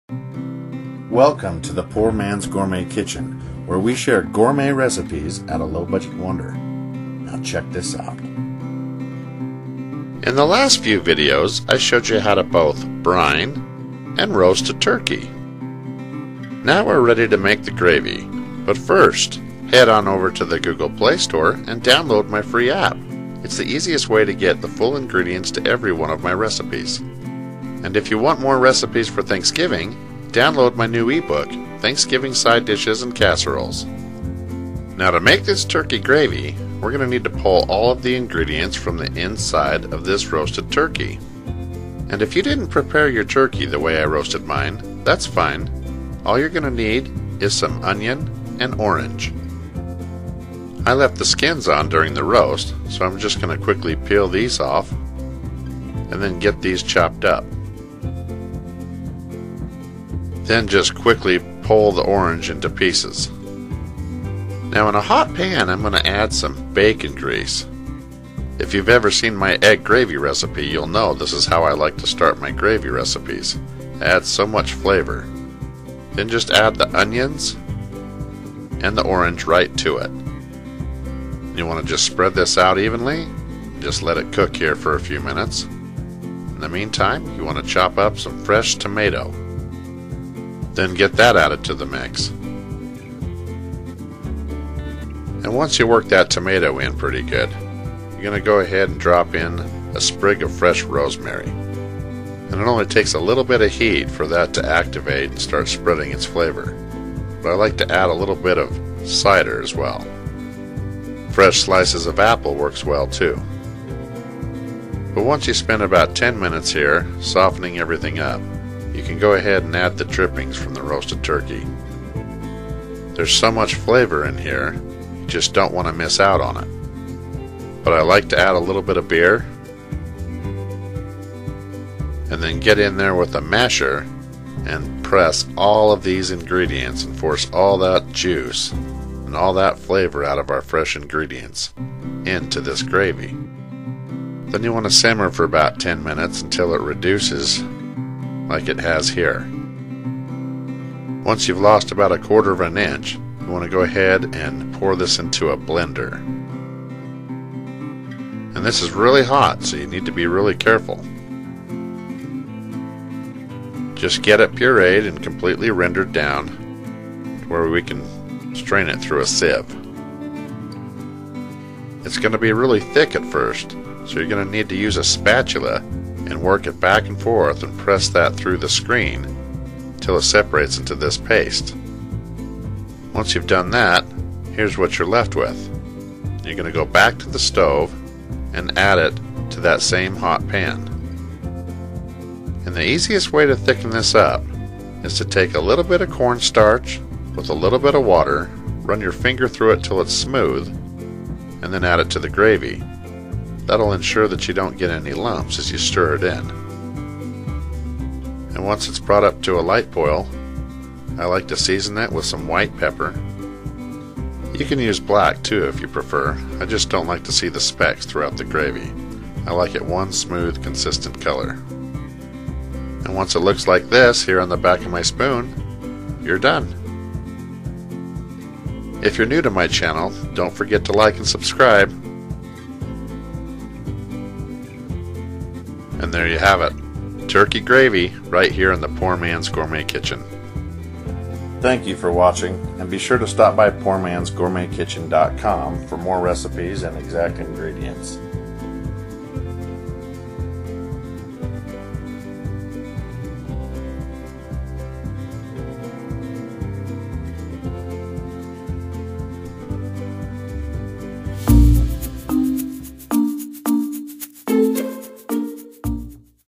Welcome to the Poor Man's Gourmet Kitchen, where we share gourmet recipes at a low-budget wonder. Now check this out. In the last few videos, I showed you how to both brine and roast a turkey. Now we're ready to make the gravy, but first, head on over to the Google Play Store and download my free app. It's the easiest way to get the full ingredients to every one of my recipes. And if you want more recipes for Thanksgiving, download my new ebook, Thanksgiving Side Dishes and Casseroles. Now to make this turkey gravy, we're going to need to pull all of the ingredients from the inside of this roasted turkey. And if you didn't prepare your turkey the way I roasted mine, that's fine. All you're going to need is some onion and orange. I left the skins on during the roast, so I'm just going to quickly peel these off and then get these chopped up. Then just quickly pull the orange into pieces. Now in a hot pan, I'm going to add some bacon grease. If you've ever seen my egg gravy recipe, you'll know this is how I like to start my gravy recipes. It adds so much flavor. Then just add the onions and the orange right to it. You want to just spread this out evenly. Just let it cook here for a few minutes. In the meantime, you want to chop up some fresh tomato. Then get that added to the mix. And once you work that tomato in pretty good, you're going to go ahead and drop in a sprig of fresh rosemary. And it only takes a little bit of heat for that to activate and start spreading its flavor. But I like to add a little bit of cider as well. Fresh slices of apple works well too. But once you spend about 10 minutes here softening everything up, you can go ahead and add the drippings from the roasted turkey. There's so much flavor in here, you just don't want to miss out on it. But I like to add a little bit of beer, and then get in there with a masher and press all of these ingredients and force all that juice and all that flavor out of our fresh ingredients into this gravy. Then you want to simmer for about 10 minutes until it reduces like it has here. Once you've lost about 1/4 of an inch, you want to go ahead and pour this into a blender. And this is really hot, so you need to be really careful. Just get it pureed and completely rendered down to where we can strain it through a sieve. It's going to be really thick at first, so you're going to need to use a spatula and work it back and forth and press that through the screen until it separates into this paste. Once you've done that, here's what you're left with. You're going to go back to the stove and add it to that same hot pan. And the easiest way to thicken this up is to take a little bit of cornstarch with a little bit of water, run your finger through it till it's smooth, and then add it to the gravy. That'll ensure that you don't get any lumps as you stir it in. And once it's brought up to a light boil, I like to season it with some white pepper. You can use black too if you prefer. I just don't like to see the specks throughout the gravy. I like it one smooth, consistent color. And once it looks like this here on the back of my spoon, you're done. If you're new to my channel, don't forget to like and subscribe. And there you have it, turkey gravy right here in the Poor Man's Gourmet Kitchen. Thank you for watching, and be sure to stop by PoorMansGourmetKitchen.com for more recipes and exact ingredients.